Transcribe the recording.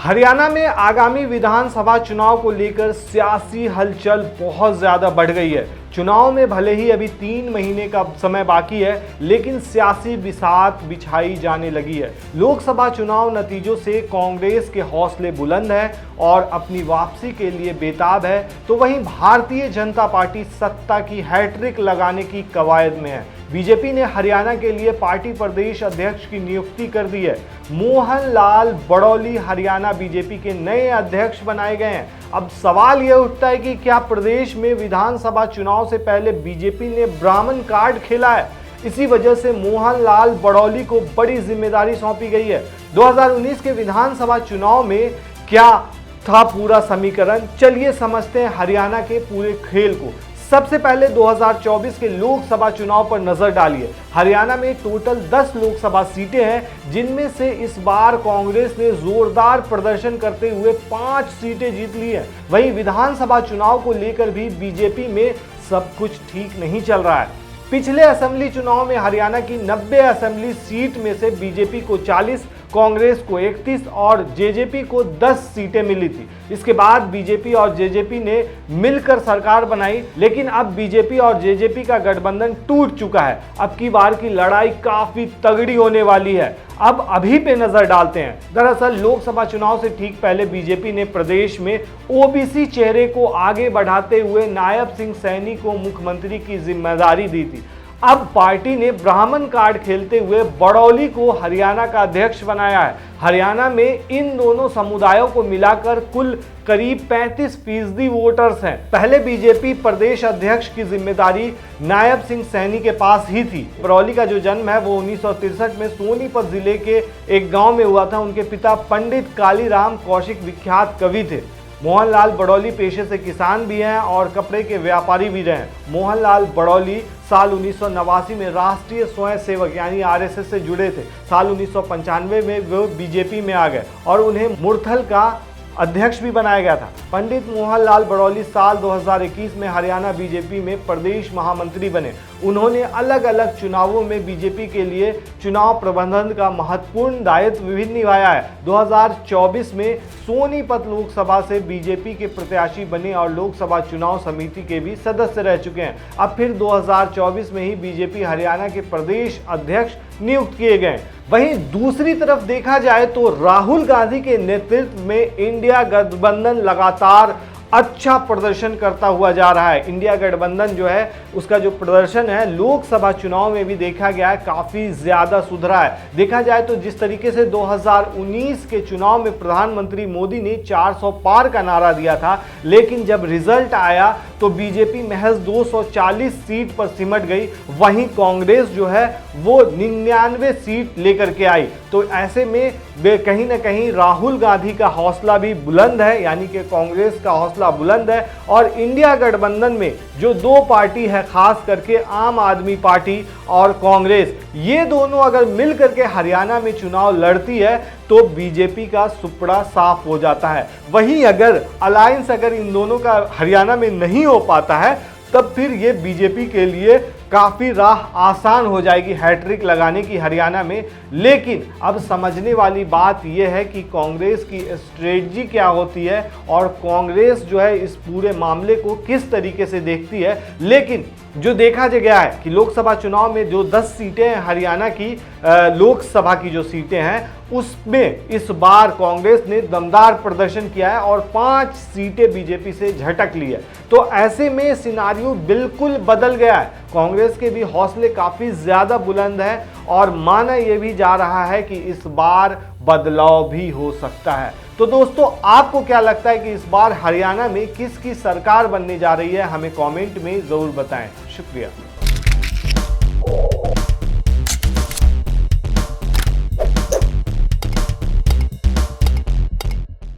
हरियाणा में आगामी विधानसभा चुनाव को लेकर सियासी हलचल बहुत ज्यादा बढ़ गई है। चुनाव में भले ही अभी 3 महीने का समय बाकी है, लेकिन सियासी बिसात बिछाई जाने लगी है। लोकसभा चुनाव नतीजों से कांग्रेस के हौसले बुलंद हैं और अपनी वापसी के लिए बेताब है, तो वहीं भारतीय जनता पार्टी सत्ता की हैट्रिक लगाने की कवायद में है। बीजेपी ने हरियाणा के लिए पार्टी प्रदेश अध्यक्ष की नियुक्ति कर दी है। मोहन लाल बड़ौली हरियाणा बीजेपी के नए अध्यक्ष बनाए गए हैं। अब सवाल यह उठता है कि क्या प्रदेश में विधानसभा चुनाव से पहले बीजेपी ने ब्राह्मण कार्ड खेला है? इसी वजह से मोहन लाल बड़ौली को बड़ी जिम्मेदारी सौंपी गई है। 2019 के विधानसभा चुनाव में क्या था पूरा समीकरण, चलिए समझते हैं हरियाणा के पूरे खेल को। सबसे पहले 2024 के लोकसभा चुनाव पर नजर डालिए। हरियाणा में टोटल 10 लोकसभा सीटें हैं, जिनमें से इस बार कांग्रेस ने जोरदार प्रदर्शन करते हुए 5 सीटें जीत ली हैं। वहीं विधानसभा चुनाव को लेकर भी बीजेपी में सब कुछ ठीक नहीं चल रहा है। पिछले असेंबली चुनाव में हरियाणा की 90 असेंबली सीट में से बीजेपी को 40, कांग्रेस को 31 और जेजेपी को 10 सीटें मिली थी। इसके बाद बीजेपी और जेजेपी ने मिलकर सरकार बनाई, लेकिन अब बीजेपी और जेजेपी का गठबंधन टूट चुका है। अब की बार की लड़ाई काफी तगड़ी होने वाली है। अब अभी पे नजर डालते हैं। दरअसल लोकसभा चुनाव से ठीक पहले बीजेपी ने प्रदेश में ओबीसी चेहरे को आगे बढ़ाते हुए नायब सिंह सैनी को मुख्यमंत्री की जिम्मेदारी दी थी। अब पार्टी ने ब्राह्मण कार्ड खेलते हुए बड़ौली को हरियाणा का अध्यक्ष बनाया है। हरियाणा में इन दोनों समुदायों को मिलाकर कुल करीब 35% वोटर्स हैं। पहले बीजेपी प्रदेश अध्यक्ष की जिम्मेदारी नायब सिंह सैनी के पास ही थी। बड़ौली का जो जन्म है वो 1963 में सोनीपत जिले के एक गांव में हुआ था। उनके पिता पंडित कालीराम कौशिक विख्यात कवि थे। मोहनलाल बड़ौली पेशे से किसान भी हैं और कपड़े के व्यापारी भी रहे। मोहनलाल बड़ौली साल 1989 में राष्ट्रीय स्वयं सेवक यानी आरएसएस से जुड़े थे। साल 1995 में वो बीजेपी में आ गए और उन्हें मुरथल का अध्यक्ष भी बनाया गया था। पंडित मोहनलाल बड़ौली साल 2021 में हरियाणा बीजेपी में प्रदेश महामंत्री बने। उन्होंने अलग अलग चुनावों में बीजेपी के लिए चुनाव प्रबंधन का महत्वपूर्ण दायित्व भी निभाया है। 2024 में सोनीपत लोकसभा से बीजेपी के प्रत्याशी बने और लोकसभा चुनाव समिति के भी सदस्य रह चुके हैं। अब फिर 2024 में ही बीजेपी हरियाणा के प्रदेश अध्यक्ष नियुक्त किए गए। वहीं दूसरी तरफ देखा जाए तो राहुल गांधी के नेतृत्व में इंडिया गठबंधन लगातार अच्छा प्रदर्शन करता हुआ जा रहा है। इंडिया गठबंधन जो है उसका जो प्रदर्शन है लोकसभा चुनाव में भी देखा गया है, काफी ज्यादा सुधरा है। देखा जाए तो जिस तरीके से 2019 के चुनाव में प्रधानमंत्री मोदी ने 400 पार का नारा दिया था, लेकिन जब रिजल्ट आया तो बीजेपी महज 240 सीट पर सिमट गई। वहीं कांग्रेस जो है वो 99 सीट लेकर के आई। तो ऐसे में कहीं ना कहीं राहुल गांधी का हौसला भी बुलंद है, यानी कि कांग्रेस का हौसला बुलंद है। और इंडिया गठबंधन में जो 2 पार्टी है, खास करके आम आदमी पार्टी और कांग्रेस, ये दोनों अगर मिल करके हरियाणा में चुनाव लड़ती है तो बीजेपी का सुपड़ा साफ हो जाता है। वहीं अगर अलायंस इन दोनों का हरियाणा में नहीं हो पाता है, तब फिर ये बीजेपी के लिए काफी राह आसान हो जाएगी हैट्रिक लगाने की हरियाणा में। लेकिन अब समझने वाली बात यह है कि कांग्रेस की स्ट्रेटजी क्या होती है और कांग्रेस जो है इस पूरे मामले को किस तरीके से देखती है। लेकिन जो देखा गया है कि लोकसभा चुनाव में जो 10 सीटें हैं हरियाणा की, लोकसभा की जो सीटें हैं उसमें इस बार कांग्रेस ने दमदार प्रदर्शन किया है और 5 सीटें बीजेपी से झटक ली है। तो ऐसे में सिनारियो बिल्कुल बदल गया है। कांग्रेस के भी हौसले काफी ज्यादा बुलंद है और माना यह भी जा रहा है कि इस बार बदलाव भी हो सकता है। तो दोस्तों, आपको क्या लगता है कि इस बार हरियाणा में किसकी सरकार बनने जा रही है? हमें कमेंट में जरूर बताएं। शुक्रिया।